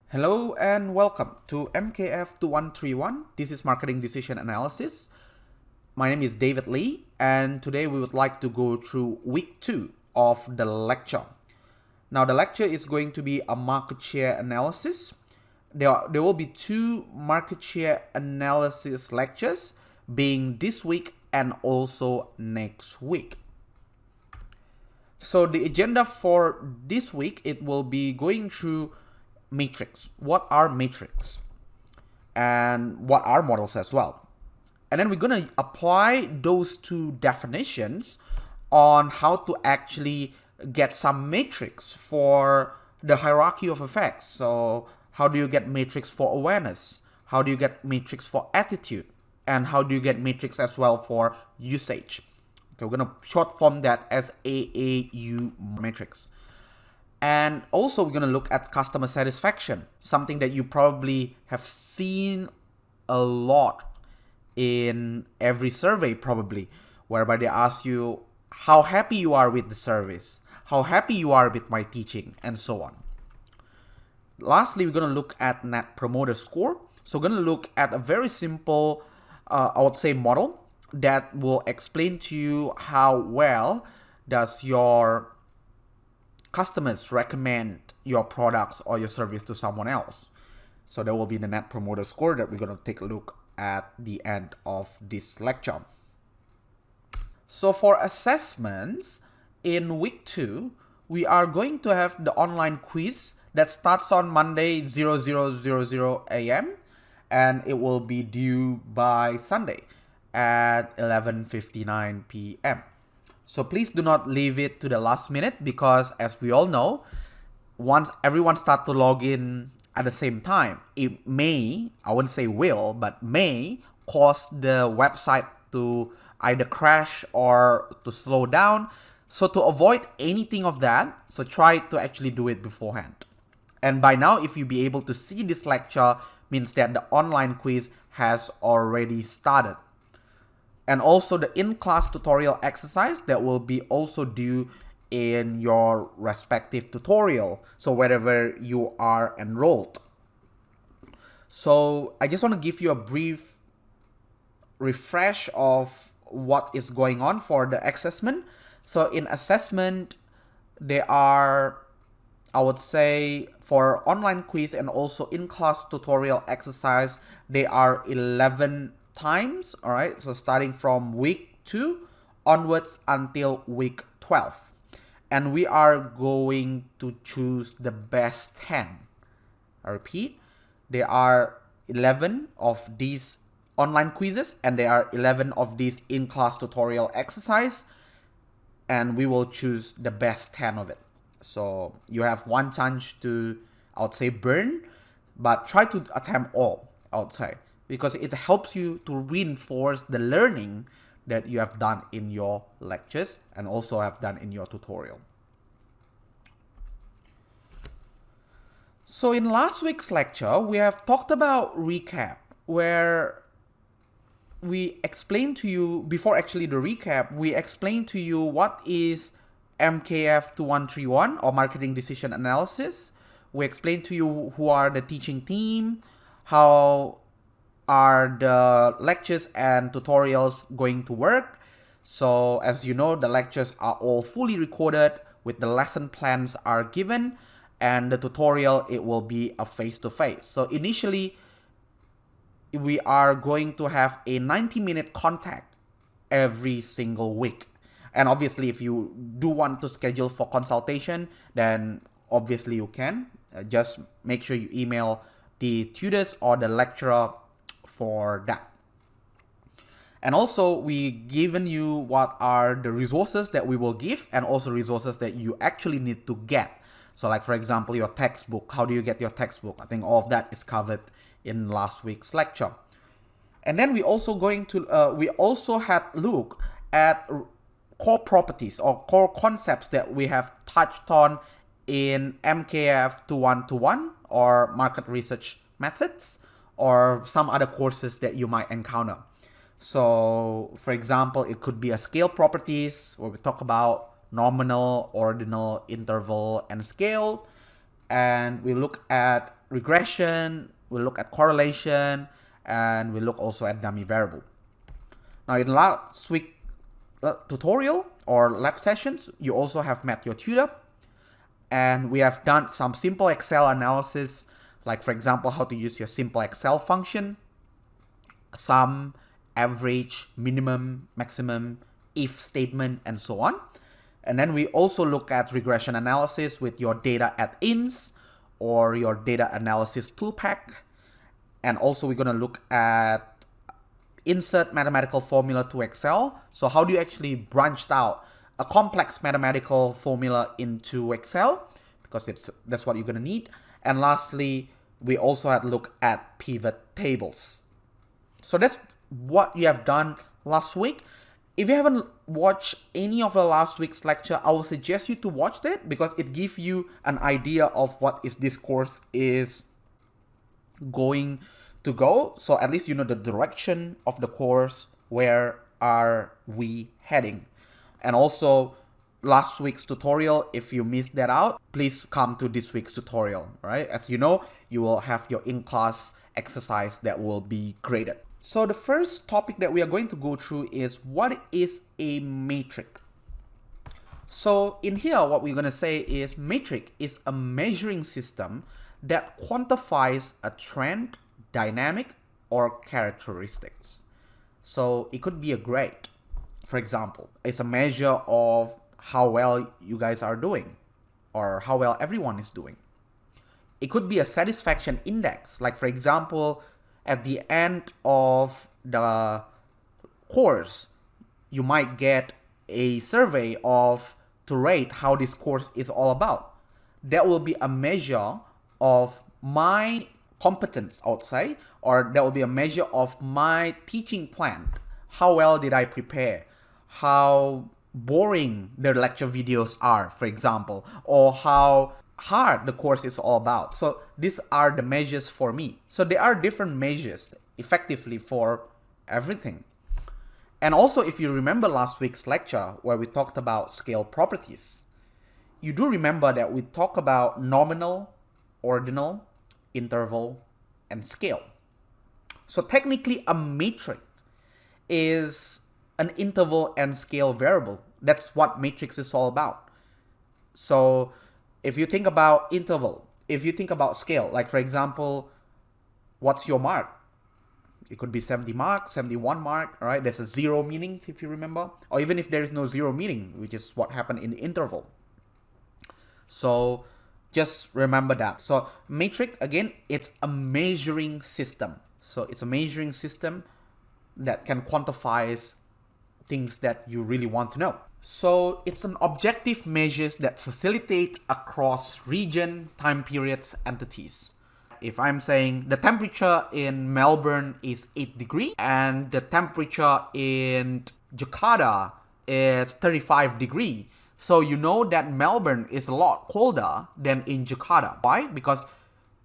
Hello and welcome to MKF 2131. This is Marketing Decision Analysis. My name is David Lee, and today we would like to go through week 2 of the lecture. Now, the lecture is going to be a market share analysis. There will be 2 market share analysis lectures, being this week and also next week. So the agenda for this week, it will be going through matrix. What are matrix? And what are models as well? And then we're going to apply those 2 definitions on how to actually get some matrix for the hierarchy of effects. So how do you get matrix for awareness? How do you get matrix for attitude? And how do you get matrix as well for usage? Okay, we're going to short form that as AAU matrix. And also we're going to look at customer satisfaction, something that you probably have seen a lot in every survey probably, whereby they ask you how happy you are with the service, how happy you are with my teaching, and so on. Lastly, we're going to look at Net Promoter Score. So we're going to look at a very simple, I would say, model that will explain to you how well does your customers recommend your products or your service to someone else. So there will be the Net Promoter Score that we're going to take a look at the end of this lecture. So for assessments, in week 2, we are going to have the online quiz that starts on Monday 0000 a.m. and it will be due by Sunday at 11:59 p.m. So please do not leave it to the last minute, because as we all know, once everyone starts to log in at the same time, it may, I wouldn't say will, but may cause the website to either crash or to slow down. So to avoid anything of that, so try to actually do it beforehand. And by now, if you be able to see this lecture, means that the online quiz has already started. And also the in-class tutorial exercise that will be also due in your respective tutorial, so wherever you are enrolled. So I just want to give you a brief refresh of what is going on for the assessment. So in assessment, there are, I would say, for online quiz and also in-class tutorial exercise, there are 11 times, all right? So starting from week 2 onwards until week 12. And we are going to choose the best 10. I repeat, there are 11 of these online quizzes and there are 11 of these in-class tutorial exercise, and we will choose the best 10 of it. So you have one chance to, I would say, burn, but try to attempt all, I would say, because it helps you to reinforce the learning that you have done in your lectures and also have done in your tutorial. So in last week's lecture, we have talked about recap, where we explained to you, before actually the recap, we explained to you what is MKF 2131 or Marketing Decision Analysis. We explained to you who are the teaching team, how are the lectures and tutorials going to work. So as you know, the lectures are all fully recorded with the lesson plans are given, and the tutorial, it will be a face-to-face. So initially, we are going to have a 90-minute contact every single week. And obviously, if you do want to schedule for consultation, then obviously you can. Just make sure you email the tutors or the lecturer for that. And also, we given you what are the resources that we will give, and also resources that you actually need to get. So like, for example, your textbook. How do you get your textbook? I think all of that is covered in last week's lecture. And then we also we also had look at core properties or core concepts that we have touched on in MKF 2121 or market research methods, or some other courses that you might encounter. So for example, it could be a scale properties, where we talk about nominal, ordinal, interval, and scale. And we look at regression, we'll look at correlation, and we'll look also at dummy variable. Now in last week tutorial or lab sessions, you also have met your tutor, and we have done some simple Excel analysis, like for example, how to use your simple Excel function, sum, average, minimum, maximum, if statement, and so on. And then we also look at regression analysis with your data at ins or your data analysis tool pack. And also we're going to look at insert mathematical formula to Excel. So how do you actually branch out a complex mathematical formula into Excel? Because that's what you're going to need. And lastly, we also had to look at pivot tables. So that's what you have done last week. If you haven't watched any of the last week's lecture, I will suggest you to watch that because it gives you an idea of what is this course is going to go. So at least you know the direction of the course, where are we heading. And also last week's tutorial, if you missed that out, please come to this week's tutorial, right? As you know, you will have your in-class exercise that will be graded. So the first topic that we are going to go through is what is a metric. So in here, what we're going to say is metric is a measuring system that quantifies a trend, dynamic, or characteristics. So it could be a grade. For example, it's a measure of how well you guys are doing or how well everyone is doing. It could be a satisfaction index. Like for example, at the end of the course, you might get a survey to rate how this course is all about. That will be a measure of my competence, I would say, or that will be a measure of my teaching plan. How well did I prepare? How boring the lecture videos are, for example, or how hard the course is all about. So these are the measures for me. So there are different measures effectively for everything. And also, if you remember last week's lecture where we talked about scale properties, you do remember that we talked about nominal, ordinal, interval, and scale. So technically a metric is an interval and scale variable. That's what matrix is all about. So if you think about interval, if you think about scale, like for example, what's your mark? It could be 70 mark, 71 mark, all right? There's a zero meaning, if you remember. Or even if there is no zero meaning, which is what happened in the interval. So just remember that. So metric, again, it's a measuring system. So it's a measuring system that can quantify things that you really want to know. So it's an objective measures that facilitate across region, time periods, entities. If I'm saying the temperature in Melbourne is 8 degrees and the temperature in Jakarta is 35 degrees, so you know that Melbourne is a lot colder than in Jakarta. Why? Because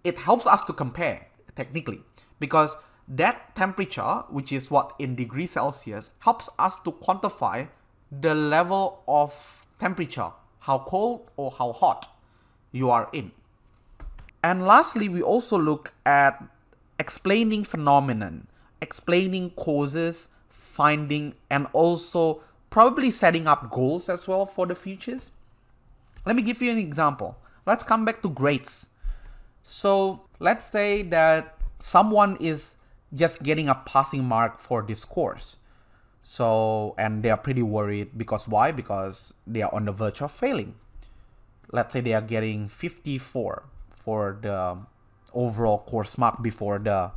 it helps us to compare technically, because that temperature, which is what in degrees Celsius, helps us to quantify the level of temperature, how cold or how hot you are in. And lastly, we also look at explaining phenomenon, explaining causes, finding, and also probably setting up goals as well for the futures. Let me give you an example. Let's come back to grades. So let's say that someone is just getting a passing mark for this course. So, and they are pretty worried because why? Because they are on the verge of failing. Let's say they are getting 54 for the overall course mark before the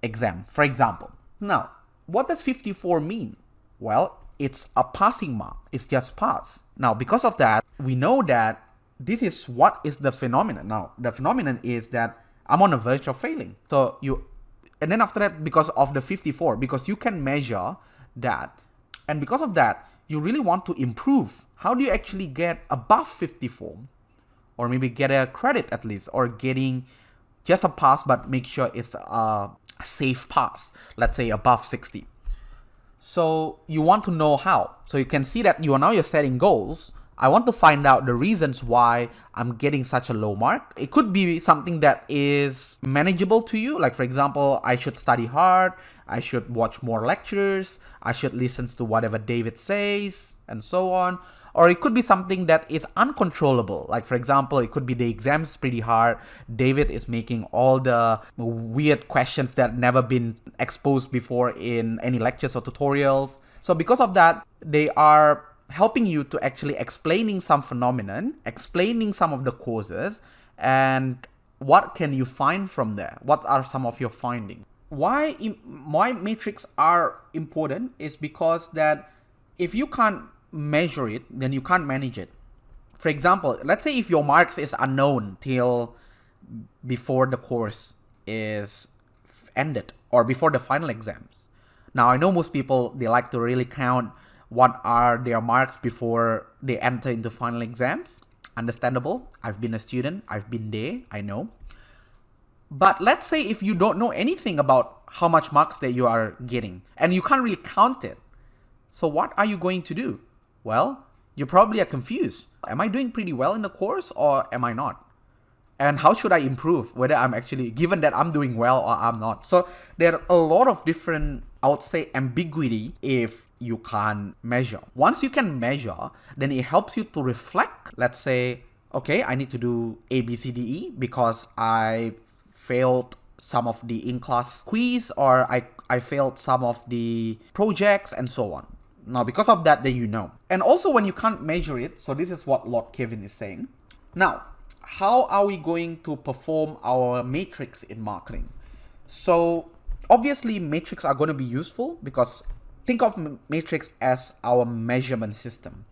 exam, for example. Now, what does 54 mean? Well, it's a passing mark. It's just pass. Now, because of that, we know that this is what is the phenomenon. Now, the phenomenon is that I'm on the verge of failing. So and then after that, because of the 54, because you can measure that, and because of that, you really want to improve. How do you actually get above 54? Or maybe get a credit at least, or getting just a pass, but make sure it's a safe pass, let's say above 60. So you want to know how. So you can see that you're setting goals, I want to find out the reasons why I'm getting such a low mark. It could be something that is manageable to you. Like, for example, I should study hard, I should watch more lectures, I should listen to whatever David says, and so on. Or it could be something that is uncontrollable. Like, for example, it could be the exam's pretty hard. David is making all the weird questions that never been exposed before in any lectures or tutorials. So because of that, they are helping you to actually explaining some phenomenon, explaining some of the causes, and what can you find from there? What are some of your findings? Why metrics are important is because that if you can't measure it, then you can't manage it. For example, let's say if your marks is unknown till before the course is ended or before the final exams. Now, I know most people, they like to really count what are their marks before they enter into final exams. Understandable. I've been a student. I've been there. I know. But let's say if you don't know anything about how much marks that you are getting and you can't really count it. So what are you going to do? Well, you probably are confused. Am I doing pretty well in the course or am I not? And how should I improve whether I'm actually, given that I'm doing well or I'm not? So there are a lot of different, I would say, ambiguity if you can't measure. Once you can measure, then it helps you to reflect. Let's say, okay, I need to do A, B, C, D, E because I failed some of the in-class quiz or I failed some of the projects and so on. Now, because of that, then you know. And also when you can't measure it, so this is what Lord Kevin is saying. Now, how are we going to perform our matrix in marketing? So obviously matrix are going to be useful because think of matrix as our measurement system.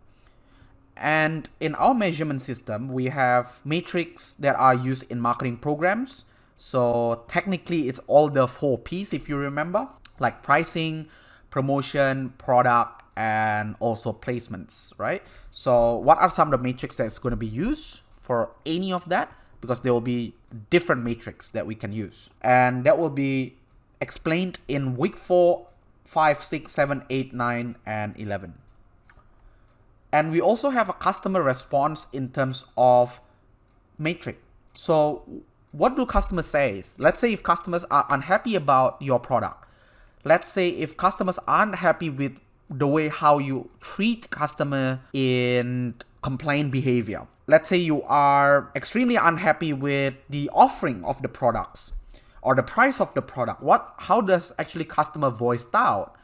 And in our measurement system, we have matrix that are used in marketing programs. So technically it's all the 4 P's if you remember, like pricing, promotion, product, and also placements, right? So what are some of the matrix that's going to be used for any of that? Because there will be different matrix that we can use. And that will be explained in week 4, 5, 6, 7, 8, 9, and 11. And we also have a customer response in terms of matrix. So what do customers say? Let's say if customers are unhappy about your product. Let's say if customers aren't happy with the way how you treat customer in complaint behavior. Let's say you are extremely unhappy with the offering of the products or the price of the product. How does actually customer voice out?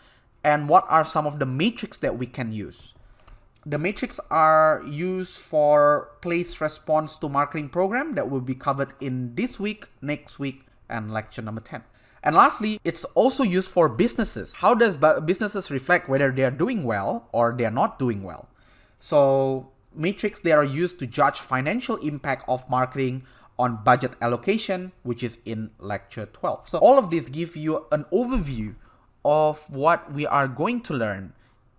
And what are some of the matrix that we can use? The matrix are used for place response to marketing program that will be covered in this week, next week, and lecture number 10. And lastly, it's also used for businesses. How does businesses reflect whether they are doing well or they are not doing well? So matrix, they are used to judge financial impact of marketing on budget allocation, which is in lecture 12. So all of this give you an overview of what we are going to learn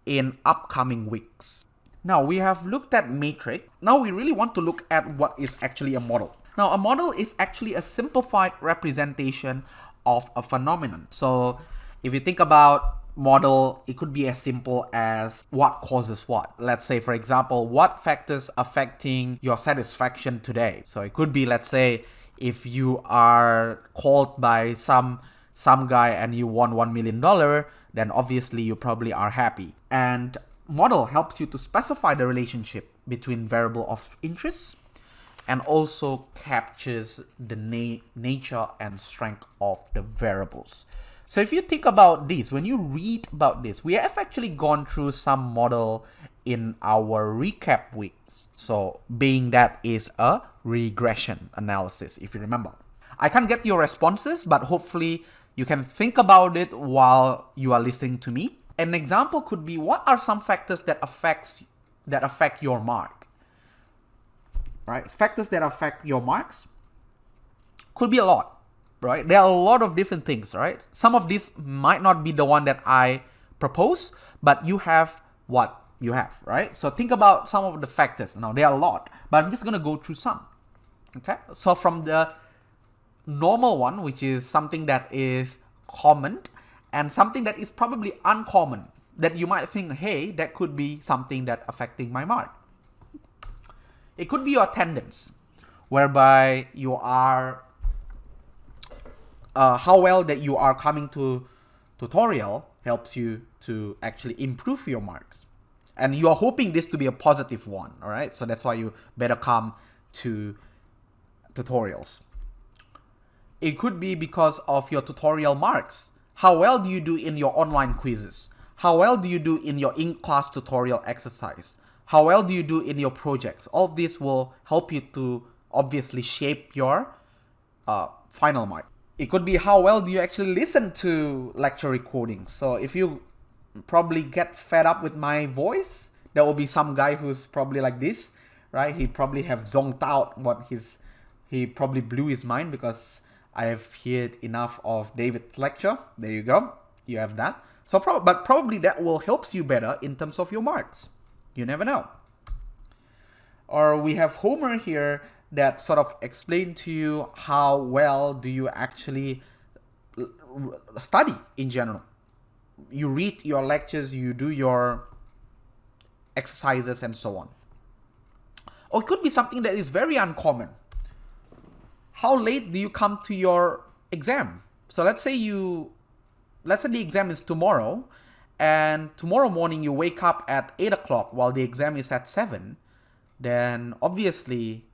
in upcoming weeks. Now we have looked at matrix. Now we really want to look at what is actually a model. Now a model is actually a simplified representation of a phenomenon. So if you think about model, it could be as simple as what causes what. Let's say, for example, what factors affecting your satisfaction today. So it could be, let's say, if you are called by some guy and you won $1 million, then obviously you probably are happy. And model helps you to specify the relationship between variable of interest and also captures the nature and strength of the variables. So if you think about this, when you read about this, we have actually gone through some model in our recap weeks. So being that is a regression analysis, if you remember. I can't get your responses, but hopefully you can think about it while you are listening to me. An example could be, what are some factors that affect your mark? Right? Factors that affect your marks could be a lot, right? There are a lot of different things, right? Some of these might not be the one that I propose, but you have what you have, right? So think about some of the factors. Now, there are a lot, but I'm just going to go through some, okay? So from the normal one, which is something that is common, and something that is probably uncommon, that you might think, hey, that could be something that affecting my mark. It could be your attendance, whereby you are how well that you are coming to tutorial helps you to actually improve your marks. And you are hoping this to be a positive one, all right? So that's why you better come to tutorials. It could be because of your tutorial marks. How well do you do in your online quizzes? How well do you do in your in-class tutorial exercise? How well do you do in your projects? All of this will help you to obviously shape your final mark. It could be how well do you actually listen to lecture recordings. So if you probably get fed up with my voice, there will be some guy who's probably like this, right? He probably have zonked out he probably blew his mind because I have heard enough of David's lecture. There you go. You have that. So but probably that will help you better in terms of your marks. You never know. Or we have Homer here that sort of explain to you how well do you actually study in general. You read your lectures, you do your exercises and so on. Or it could be something that is very uncommon. How late do you come to your exam? So let's say the exam is tomorrow, and tomorrow morning you wake up at 8 o'clock while the exam is at 7, then obviously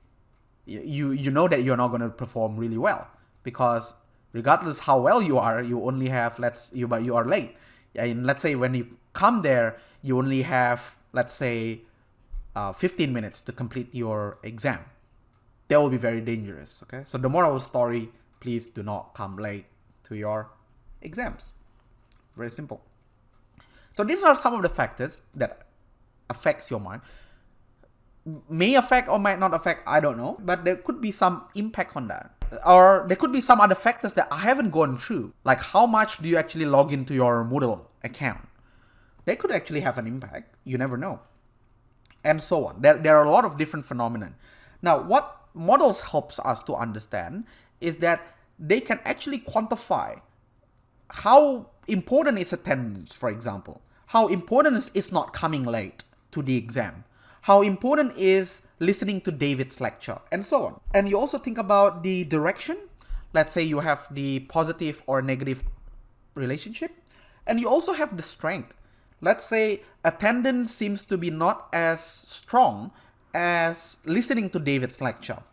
you know that you're not going to perform really well, because regardless how well you are, you only have you are late. And let's say when you come there, you only have, let's say, 15 minutes to complete your exam. That will be very dangerous, okay? So the moral of the story, please do not come late to your exams. Very simple. So these are some of the factors that affects your mark. May affect or might not affect, I don't know, but there could be some impact on that. Or there could be some other factors that I haven't gone through, like how much do you actually log into your Moodle account? They could actually have an impact, you never know. And so on. There are a lot of different phenomena. Now, what models helps us to understand is that they can actually quantify how important is attendance, for example. How important is not coming late to the exam. How important is listening to David's lecture, and so on. And you also think about the direction. Let's say you have the positive or negative relationship. And you also have the strength. Let's say attendance seems to be not as strong as listening to David's lecture.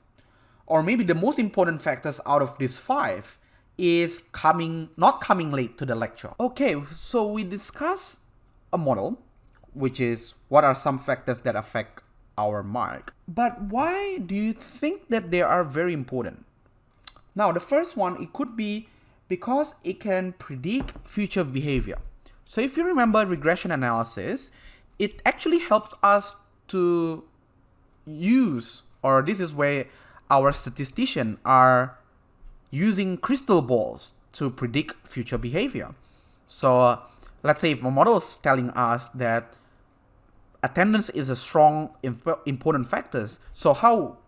Or maybe the most important factors out of these 5 is not coming late to the lecture. Okay, so we discuss a model, which is what are some factors that affect our mark. But why do you think that they are very important? Now, the first one, it could be because it can predict future behavior. So if you remember regression analysis, it actually helps us to use, or this is where our statisticians are using crystal balls to predict future behavior. So let's say if a model is telling us that attendance is a strong, important factor, so how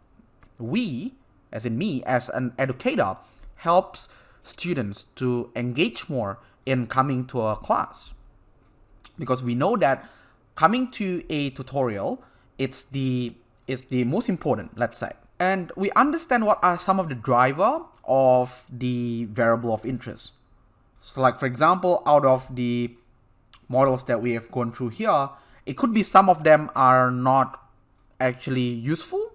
we, as in me, as an educator, helps students to engage more in coming to a class. Because we know that coming to a tutorial, it's the most important, let's say. And we understand what are some of the driver of the variable of interest. So like, for example, out of the models that we have gone through here, it could be some of them are not actually useful,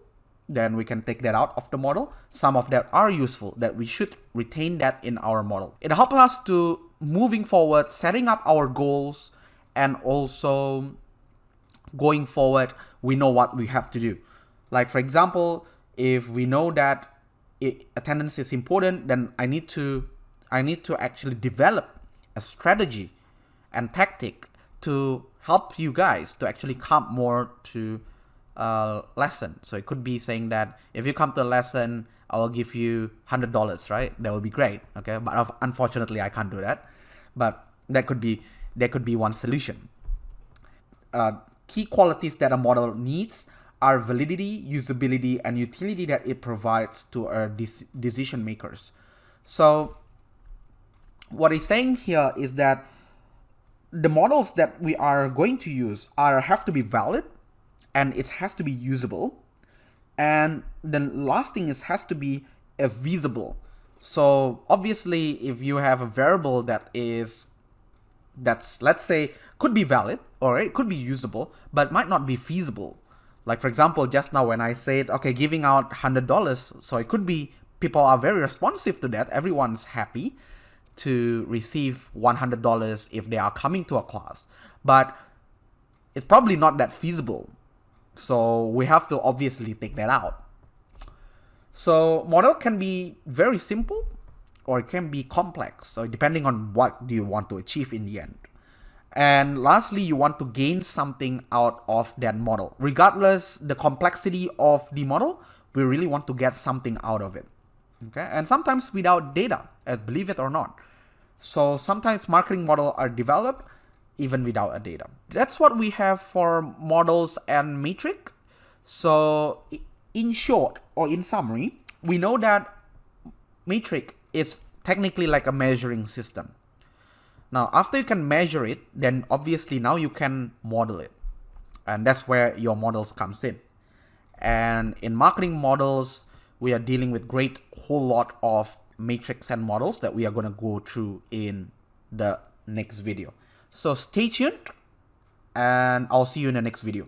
then we can take that out of the model. Some of that are useful, that we should retain that in our model. It helps us to moving forward, setting up our goals, and also going forward, we know what we have to do. Like, for example, if we know that attendance is important, then I need to actually develop a strategy and tactic to help you guys to actually come more to a lesson. So it could be saying that if you come to a lesson, I will give you $100, right? That would be great, okay? But unfortunately, I can't do that. But that could be one solution. Key qualities that a model needs are validity, usability, and utility that it provides to our decision makers. So what he's saying here is that the models that we are going to use have to be valid, and it has to be usable. And the last thing is has to be visible. So obviously, if you have a variable that's, let's say, could be valid or it could be usable, but might not be feasible. Like for example, just now when I said, okay, giving out $100, so it could be people are very responsive to that. Everyone's happy to receive $100 if they are coming to a class, but it's probably not that feasible. So we have to obviously take that out. So model can be very simple or it can be complex. So depending on what do you want to achieve in the end. And lastly, you want to gain something out of that model. Regardless the complexity of the model, we really want to get something out of it. Okay, and sometimes without data, as believe it or not. So sometimes marketing models are developed even without a data. That's what we have for models and metric. So in short or in summary, we know that metric is technically like a measuring system. Now, after you can measure it, then obviously now you can model it. And that's where your models comes in. And in marketing models, we are dealing with great whole lot of metrics and models that we are going to go through in the next video. So stay tuned and I'll see you in the next video.